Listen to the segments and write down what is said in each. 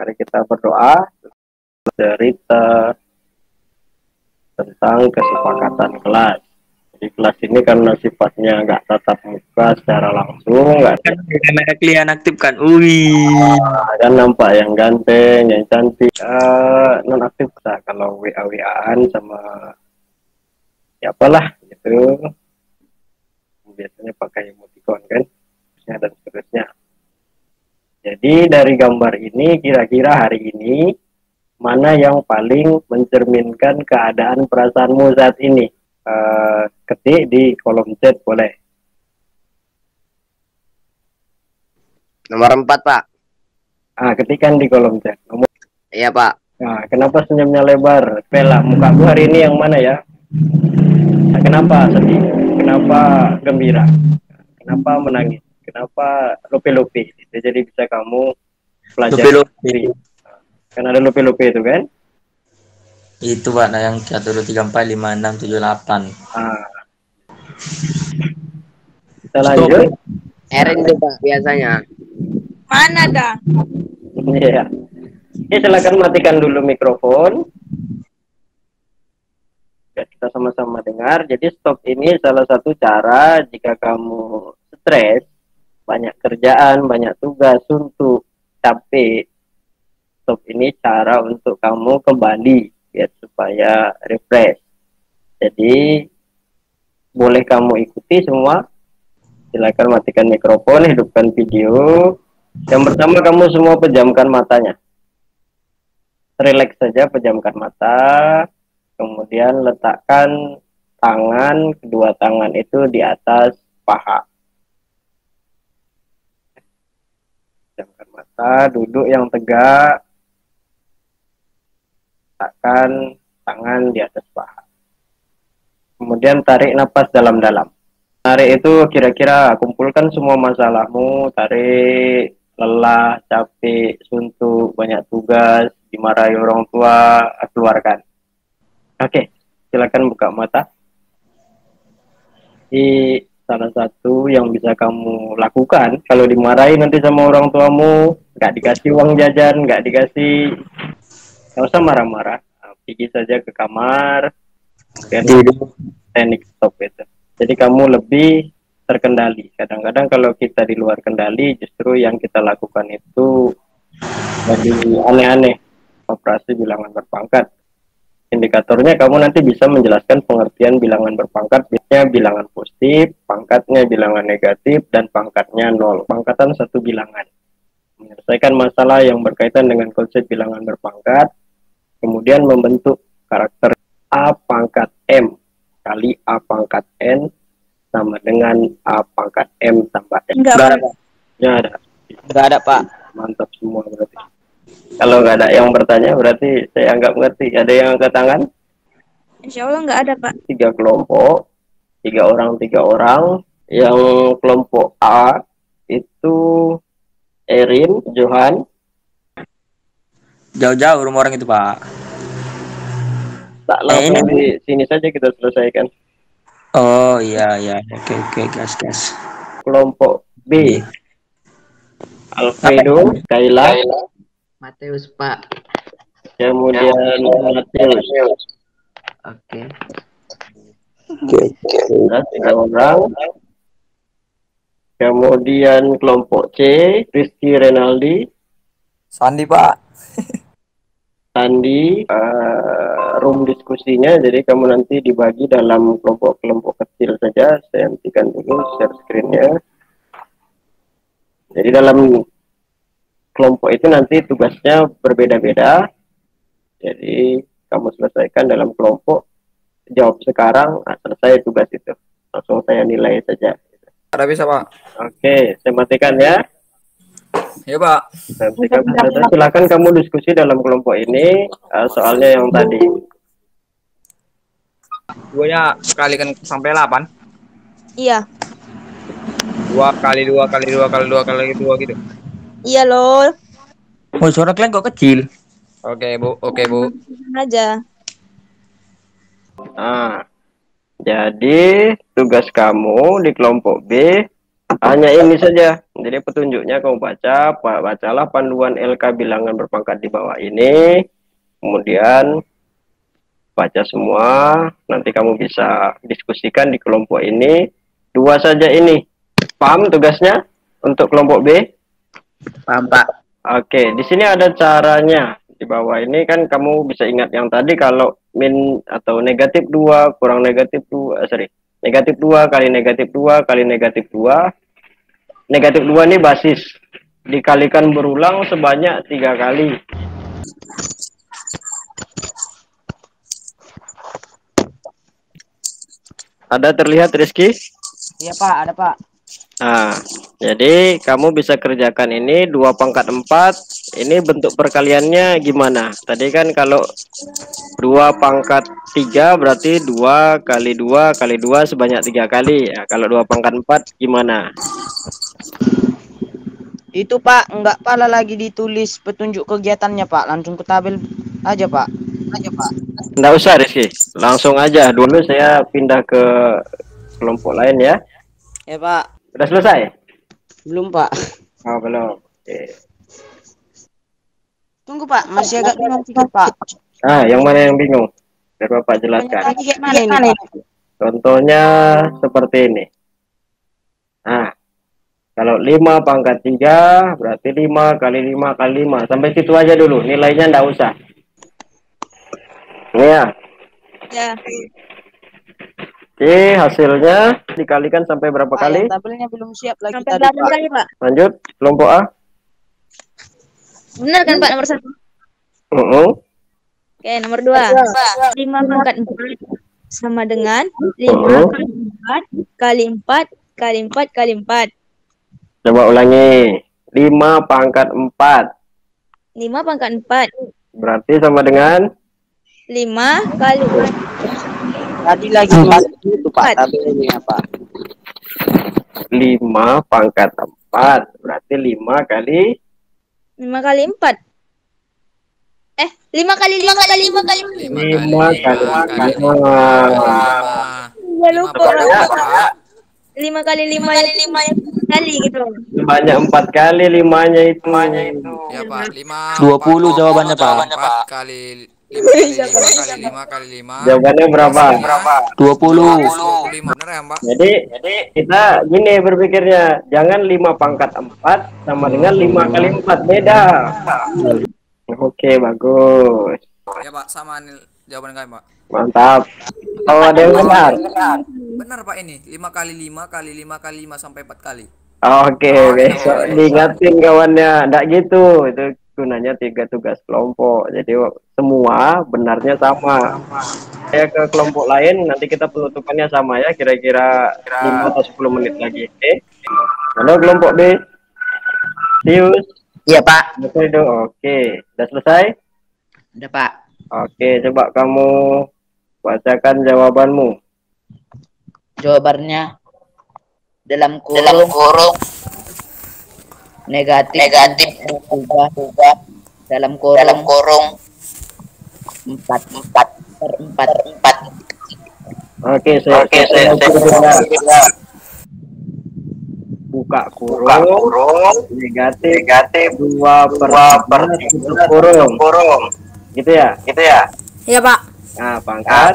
Mari kita berdoa, cerita tentang kesepakatan kelas. Jadi kelas ini karena sifatnya nggak tatap muka secara langsung, nggak Kan anak klien aktif kan. kan nampak yang ganteng, yang cantik, non aktif lah kalau WA-WAan sama siapalah gitu. Biasanya pakai emoticon kan, dan seterusnya. Jadi dari gambar ini kira-kira hari ini mana yang paling mencerminkan keadaan perasaanmu saat ini? Ketik di kolom chat boleh. Nomor 4, Pak. Ketikkan di kolom chat. Iya, Pak. Nah, kenapa senyumnya lebar? Pela, mukaku hari ini yang mana ya? Nah, kenapa sedih? Kenapa gembira? Kenapa menangis? Kenapa lupi-lupi? Jadi bisa kamu pelajari sendiri. Kan ada lupi-lupi itu kan? Itu Pak, nah yang 1, 2, 3, 4, 5, 6, 7, 8. Kita lanjut. Erin itu, Pak, biasanya. Mana dah? Iya. Oke, silakan matikan dulu mikrofon. Ya, kita sama-sama dengar. Jadi stop ini salah satu cara jika kamu stres, banyak kerjaan, banyak tugas, suntuk, capek. Stop ini cara untuk kamu kembali ya supaya refresh. Jadi boleh kamu ikuti semua. Silakan matikan mikrofon, hidupkan video. Yang pertama kamu semua pejamkan matanya. Relax saja, pejamkan mata. Kemudian letakkan tangan, kedua tangan itu di atas paha. Pejamkan mata, duduk yang tegak. Letakkan tangan di atas paha. Kemudian tarik napas dalam-dalam. Tarik itu kira-kira kumpulkan semua masalahmu, tarik lelah, capek, suntuk, banyak tugas, dimarahi orang tua, keluarkan. Oke, silakan buka mata. Di salah satu yang bisa kamu lakukan, kalau dimarahi nanti sama orang tuamu, nggak dikasih uang jajan, nggak dikasih, nggak usah marah-marah. Pergi saja ke kamar, kemudian teknik stop itu. Jadi kamu lebih terkendali. Kadang-kadang kalau kita di luar kendali, justru yang kita lakukan itu jadi aneh-aneh. Operasi bilangan berpangkat. Indikatornya kamu nanti bisa menjelaskan pengertian bilangan berpangkat, biasanya bilangan positif, pangkatnya bilangan negatif, dan pangkatnya 0. Pangkatan satu bilangan. Menyelesaikan masalah yang berkaitan dengan konsep bilangan berpangkat, kemudian membentuk karakter A pangkat M kali A pangkat N sama dengan A pangkat M tambah N. Enggak ada, Pak. Ya ada. Enggak ada, Pak. Mantap semua berarti. Kalau nggak ada yang bertanya, berarti saya anggap ngerti. Ada yang angkat tangan? Insya Allah nggak ada, Pak. 3 kelompok, 3 orang, 3 orang. Yang kelompok A itu Erin, Johan. Jauh-jauh rumah orang itu Pak. Tak langsung di sini saja kita selesaikan. Oh iya, oke, gas. Kelompok B, Alfredo, Kayla, Mateus, Pak. kemudian Matius. Oke. Nah, 3 orang. Kemudian kelompok C, Rizky Renaldi, Sandi, Pak. Sandi. Room diskusinya, jadi kamu nanti dibagi dalam kelompok-kelompok kecil saja. Saya hentikan dulu share screen-nya. Jadi dalam kelompok itu nanti tugasnya berbeda-beda. Jadi kamu selesaikan dalam kelompok, jawab sekarang, selesai tugas itu. Langsung saya nilai saja. Ada bisa, Pak. Oke, saya matikan ya. Ya, Pak. Nanti silakan kamu diskusi dalam kelompok ini soalnya yang tadi. Duanya sekali kan sampai 8. Iya. 2 kali 2 kali 2 kali 2 kali 2 gitu. Iya, lol. Oh, suara kalian kok kecil? Oke, Bu. Oke, Bu. Aja. Nah, jadi tugas kamu di kelompok B Hanya ini saja. Jadi petunjuknya kamu bacalah panduan LK bilangan berpangkat di bawah ini. Kemudian baca semua. Nanti kamu bisa diskusikan di kelompok ini. 2 saja ini. Paham tugasnya untuk kelompok B? Paham, Pak. Oke, di sini ada caranya. Di bawah ini kan kamu bisa ingat yang tadi kalau min atau negatif 2 kurang negatif 2, negatif 2 kali negatif 2 kali negatif 2. Negatif 2 ini basis. Dikalikan berulang sebanyak 3 kali. Ada terlihat Rizky? Iya, Pak, ada, Pak. Nah, jadi kamu bisa kerjakan ini 2 pangkat 4. Ini bentuk perkaliannya gimana? Tadi kan kalau 2 pangkat 3 berarti 2 kali 2 kali 2 sebanyak 3 kali. Ya, kalau 2 pangkat 4 gimana? Itu Pak, enggak pala lagi ditulis petunjuk kegiatannya Pak, langsung ke tabel aja Pak. Nggak usah Rizky, langsung aja. Dulu saya pindah ke kelompok lain ya. Ya Pak. Sudah selesai? Belum Pak. Oh, belum. Oke. Tunggu Pak, masih agak bingung sedikit Pak. Ah, yang mana yang bingung? Biar Bapak jelaskan. Lagi kayak mana ini Pak? Contohnya seperti ini. Nah, kalau 5 pangkat 3 berarti 5 kali 5 kali 5. Sampai situ aja dulu. Nilainya nggak usah. Ini ya. Ya. Oke, hasilnya dikalikan sampai berapa Pak, kali? yang tabelnya belum siap lagi Sampai tadi 8 Pak. kali, Pak. Lanjut, kelompok A. Benar kan, Pak, nomor 1? Oke, nomor 2. 5 pangkat 4 sama dengan 5 kali 4 kali 4 kali 4 kali 4. Coba ulangi. 5 pangkat 4. 5 pangkat 4. Berarti sama dengan 5 kali Tadi lagi itu Pak, tabelnya Pak. 5 pangkat 4. Berarti 5 kali 5 kali 4. 5 kali 5 kali 5 kali 5 kali 5. Ya lupa, Pak. 5 kali 5 kali gitu. Banyak 4 kali 5-nya itu. Ya Pak, 5 20 jawabannya, Pak. 4 kali 5 kali 5 kali 5. Jawabannya berapa? 20. 25. Benar ya, Pak? Jadi kita gini berpikirnya, jangan 5 pangkat 4 sama dengan 5 kali 4, beda. Oke, bagus. Ya Pak, sama jawaban kalian Pak. Mantap. Oh, ada yang benar. Benar Pak ini, 5 kali 5 kali 5 kali 5 sampai 4 kali. Oke, besok diingatin kawannya. Nggak gitu, itu gunanya 3 tugas kelompok. Jadi semua benarnya sama. Saya ke kelompok lain, nanti kita penutupannya sama ya, kira-kira 5 atau 10 menit lagi. Oke. Halo kelompok B. Sius. Iya Pak. Betul itu. Oke, sudah selesai? Udah Pak. Oke, coba kamu bacakan jawabanmu. Jawabannya dalam kurung negatif ubah dalam kurung 4/4. Oke, saya buka kurung negatif 2/3 kurung. Gitu ya? Iya Pak. Nah, pangkat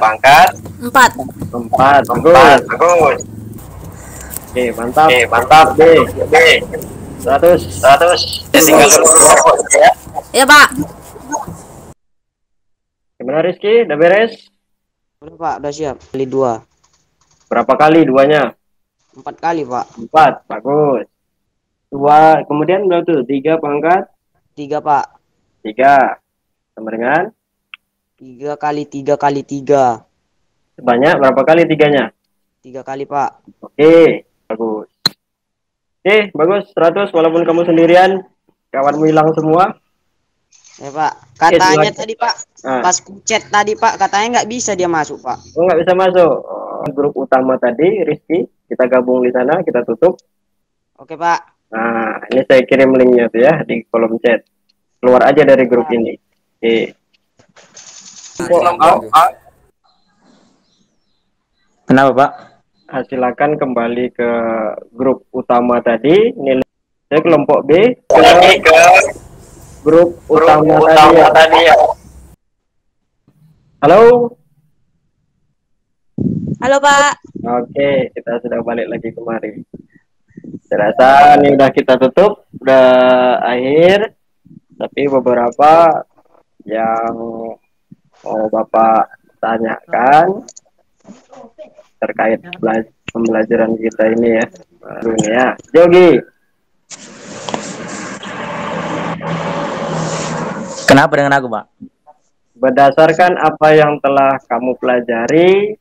4. 4. Bagus. Oke, mantap. B. 100. Tinggal ya. Iya Pak. Gimana Rizky? Udah beres? Udah Pak, udah siap. Kali 2. Berapa kali duanya? 4 kali Pak. 4. Bagus. 2, kemudian berapa tuh? 3 pangkat 3 Pak. 3. Sama dengan 3 kali 3 kali 3. sebanyak berapa kali 3-nya? 3 kali Pak. Oke, bagus. Oke, bagus. 100 walaupun kamu sendirian, kawanmu hilang semua. Ya Pak. Katanya Oke, tadi Pak, Nah, pas chat tadi Pak, katanya nggak bisa dia masuk Pak. nggak bisa masuk. Oh, grup utama tadi, Rizky, kita gabung di sana, kita tutup. Oke Pak. Nah, ini saya kirim linknya tuh ya di kolom chat. Keluar aja dari grup ini. Oke. Kenapa, Pak? silakan kembali ke grup utama tadi, nilai kelompok B ke grup utama tadi ya. Halo. Halo Pak. Oke, kita sudah balik lagi kemari. Saya rasa ini udah kita tutup, udah akhir. Tapi beberapa yang mau Bapak tanyakan terkait pembelajaran kita ini ya. Baru ini ya. Jogi, Kenapa dengan aku, Pak? berdasarkan apa yang telah kamu pelajari,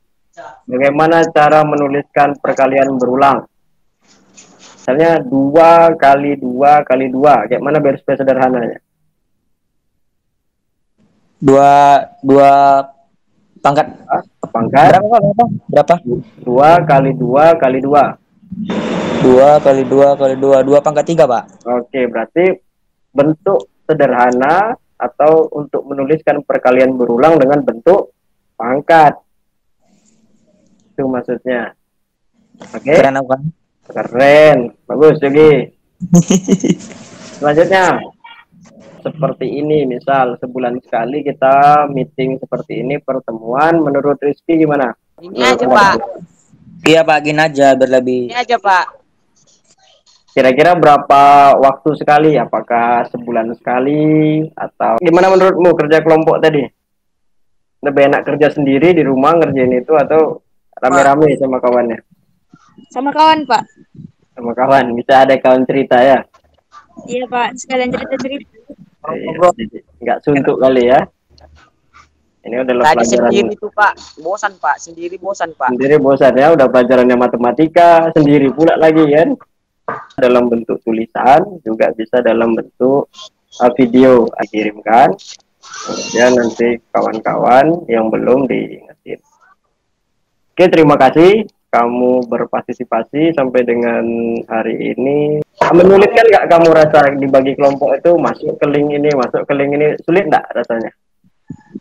bagaimana cara menuliskan perkalian berulang? Misalnya 2 kali 2 kali 2, kayak mana biar supaya sederhananya? Dua pangkat Pangkat berapa? 2 kali 2 kali 2. 2 kali 2 kali 2, 2 pangkat 3, Pak. Oke, berarti bentuk sederhana atau untuk menuliskan perkalian berulang dengan bentuk pangkat. Itu maksudnya. Oke. Keren apa? Keren. Bagus, Yogi. Selanjutnya. Seperti ini, misal sebulan sekali kita meeting seperti ini, pertemuan. Menurut Rizky gimana? Ini aja, Pak. Iya, Pak, gini aja berlebih. Ini aja, Pak. Kira-kira berapa waktu sekali? Apakah sebulan sekali? Atau gimana menurutmu kerja kelompok tadi? Lebih enak kerja sendiri di rumah ngerjain itu atau rame-rame sama kawannya? Sama kawan Pak. Sama kawan, bisa ada kawan cerita ya? Iya Pak, sekalian cerita-cerita. Nggak suntuk kali ya? Ini udah Tadi pelajaran sendiri tuh, Pak. Bosan, Pak. Sendiri bosan, Pak. sendiri bosan ya, udah pelajarannya matematika sendiri pula lagi kan? Dalam bentuk tulisan, juga bisa dalam bentuk video dikirimkan. Kemudian nanti kawan-kawan yang belum diingetin. Oke, terima kasih kamu berpartisipasi sampai dengan hari ini. Menulis kan nggak kamu rasa dibagi kelompok itu masuk ke link ini, masuk ke link ini, sulit nggak rasanya?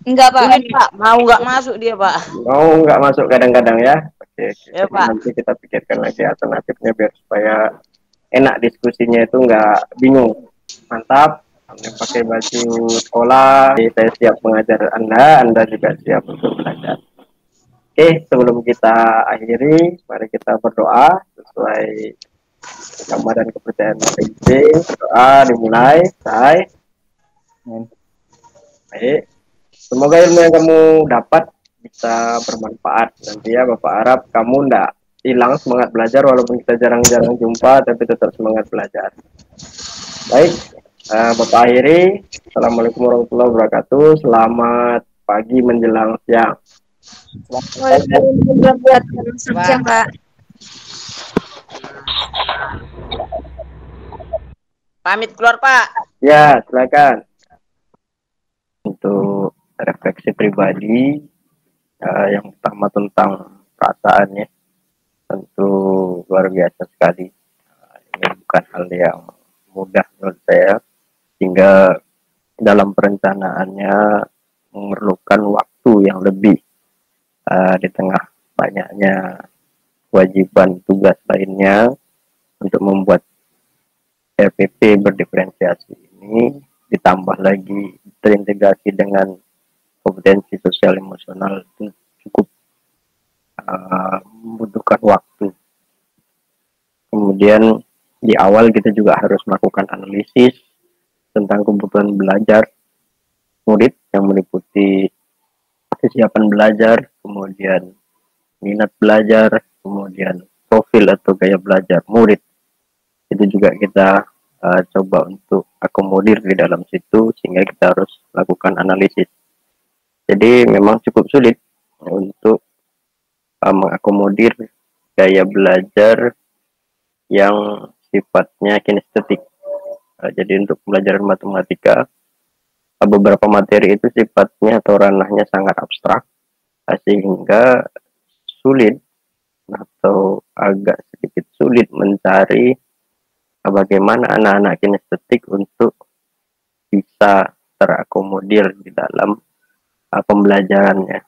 Enggak Pak. Sulit, Pak. Mau nggak masuk dia, Pak. Mau nggak masuk kadang-kadang ya? Oke, Ya, Pak. nanti kita pikirkan lagi alternatifnya biar supaya enak diskusinya itu nggak bingung. Mantap. Anda pakai baju sekolah, saya siap mengajar Anda juga siap untuk belajar. Oke, sebelum kita akhiri, mari kita berdoa sesuai agama dan kepercayaan masing-masing. Doa dimulai, baik. Semoga ilmu yang kamu dapat bisa bermanfaat. Nanti ya Bapak harap kamu ndak hilang semangat belajar walaupun kita jarang-jarang jumpa, tapi tetap semangat belajar. Baik, Bapak akhiri. Assalamualaikum warahmatullahi wabarakatuh. Selamat pagi menjelang siang. Selamat siang Pak. Pamit keluar, Pak. Ya, silakan. Untuk refleksi pribadi, yang pertama tentang perasaannya, tentu luar biasa sekali. Ini bukan hal yang mudah menurut saya, sehingga dalam perencanaannya memerlukan waktu yang lebih di tengah banyaknya kewajiban tugas lainnya untuk membuat RPP berdiferensiasi ini, ditambah lagi terintegrasi dengan kompetensi sosial emosional, itu cukup membutuhkan waktu. Kemudian di awal kita juga harus melakukan analisis tentang kebutuhan belajar murid yang meliputi kesiapan belajar, kemudian minat belajar, kemudian profil atau gaya belajar murid. Itu juga kita coba untuk akomodir di dalam situ, sehingga kita harus lakukan analisis. Jadi memang cukup sulit untuk mengakomodir gaya belajar yang sifatnya kinestetik. Jadi untuk pelajaran matematika, beberapa materi itu sifatnya atau ranahnya sangat abstrak, sehingga sulit atau agak sedikit sulit mencari bagaimana anak-anak kinestetik untuk bisa terakomodir di dalam pembelajarannya.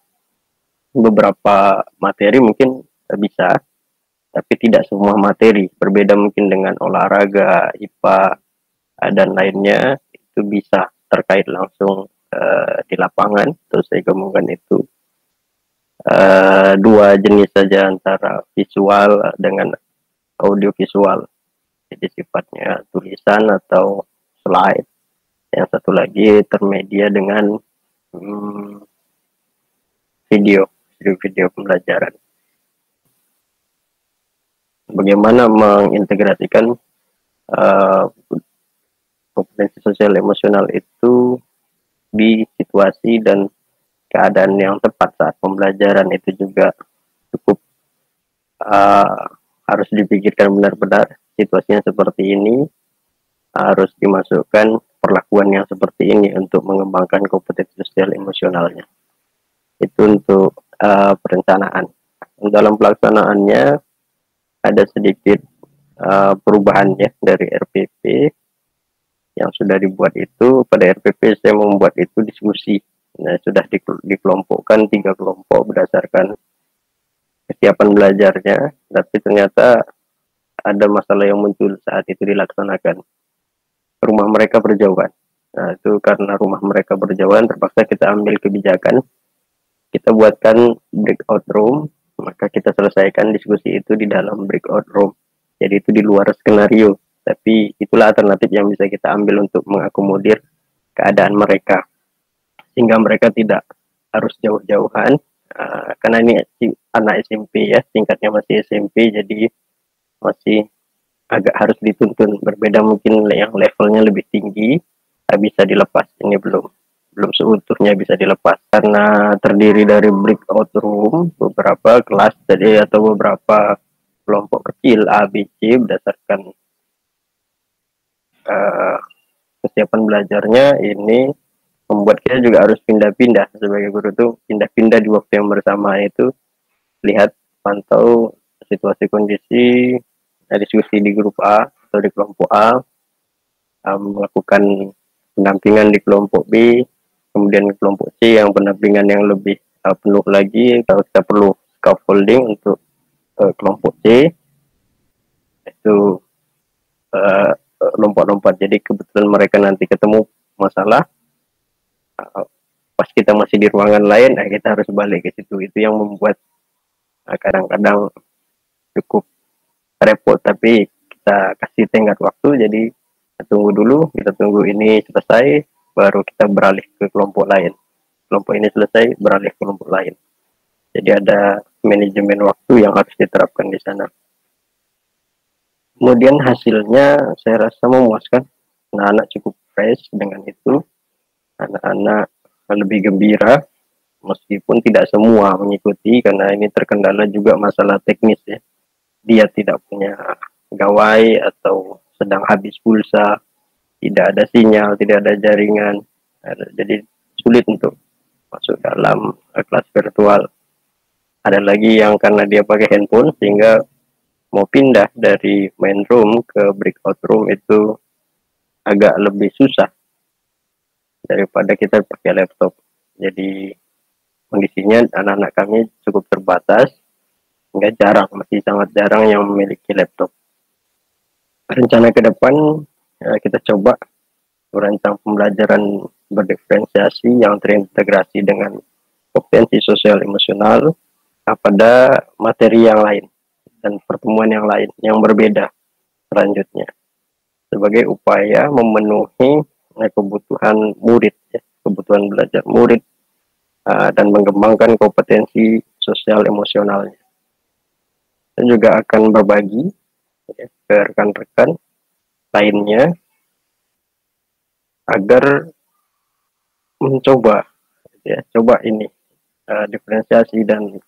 Beberapa materi mungkin bisa, tapi tidak semua materi. Berbeda mungkin dengan olahraga, IPA, dan lainnya, itu bisa terkait langsung di lapangan. Terus saya gabungkan itu dua jenis saja antara visual dengan audiovisual. Jadi sifatnya tulisan atau slide. Yang satu lagi termedia dengan video pembelajaran. Bagaimana mengintegrasikan kompetensi sosial emosional itu di situasi dan keadaan yang tepat saat pembelajaran, itu juga cukup harus dipikirkan benar-benar. Situasinya seperti ini, harus dimasukkan perlakuan yang seperti ini untuk mengembangkan kompetensi sosial emosionalnya. Itu untuk perencanaan. Dalam pelaksanaannya ada sedikit perubahan ya dari RPP yang sudah dibuat itu. Pada RPP saya membuat itu diskusi. Nah, sudah dikelompokkan 3 kelompok berdasarkan kesiapan belajarnya, tapi ternyata ada masalah yang muncul saat itu dilaksanakan. Rumah mereka berjauhan. Nah, itu karena rumah mereka berjauhan, terpaksa kita ambil kebijakan. Kita buatkan breakout room, maka kita selesaikan diskusi itu di dalam breakout room. Jadi itu di luar skenario, tapi itulah alternatif yang bisa kita ambil untuk mengakomodir keadaan mereka, sehingga mereka tidak harus jauh-jauhan. Karena ini anak SMP ya, tingkatnya masih SMP, jadi masih agak harus dituntun. Berbeda mungkin yang levelnya lebih tinggi, bisa dilepas. Ini belum seutuhnya bisa dilepas karena terdiri dari breakout room, beberapa kelas jadi atau beberapa kelompok kecil A, B, C berdasarkan kesiapan belajarnya. Ini membuat kita juga harus pindah-pindah sebagai guru tuh, pindah-pindah di waktu yang bersamaan itu, lihat, pantau situasi kondisi, diskusi di grup A atau di kelompok A, melakukan pendampingan di kelompok B, kemudian kelompok C yang pendampingan yang lebih penuh lagi. Kalau kita perlu scaffolding untuk kelompok C, itu lompat-lompat. Jadi kebetulan mereka nanti ketemu masalah, pas kita masih di ruangan lain, kita harus balik ke situ. Itu yang membuat kadang-kadang cukup repot, tapi kita kasih tenggat waktu. Jadi kita tunggu ini selesai, baru kita beralih ke kelompok lain. Kelompok ini selesai, beralih ke kelompok lain. Jadi ada manajemen waktu yang harus diterapkan di sana. Kemudian hasilnya saya rasa memuaskan. Anak-anak cukup fresh dengan itu. Anak-anak lebih gembira, meskipun tidak semua mengikuti karena ini terkendala juga masalah teknis ya. Dia tidak punya gawai atau sedang habis pulsa, tidak ada sinyal, tidak ada jaringan, jadi sulit untuk masuk dalam kelas virtual. Ada lagi yang karena dia pakai handphone sehingga mau pindah dari main room ke breakout room itu agak lebih susah daripada kita pakai laptop. Jadi kondisinya anak-anak kami cukup terbatas, hingga masih sangat jarang yang memiliki laptop. Rencana ke depan kita coba merancang pembelajaran berdiferensiasi yang terintegrasi dengan kompetensi sosial emosional pada materi yang lain dan pertemuan yang lain yang berbeda selanjutnya, sebagai upaya memenuhi kebutuhan murid, kebutuhan belajar murid, dan mengembangkan kompetensi sosial emosionalnya. Dan juga akan berbagi ke rekan-rekan lainnya agar mencoba coba ini diferensiasi dan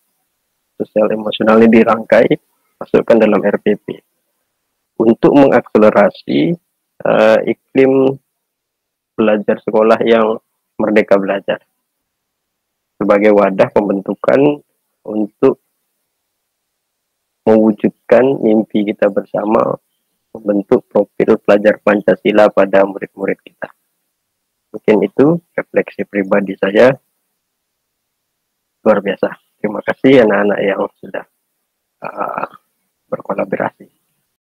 sosial emosional ini dirangkai, masukkan dalam RPP untuk mengakselerasi iklim belajar sekolah yang merdeka belajar sebagai wadah pembentukan untuk mewujudkan mimpi kita bersama, membentuk profil pelajar Pancasila pada murid-murid kita. Mungkin itu refleksi pribadi saya. Luar biasa. Terima kasih anak-anak yang sudah berkolaborasi.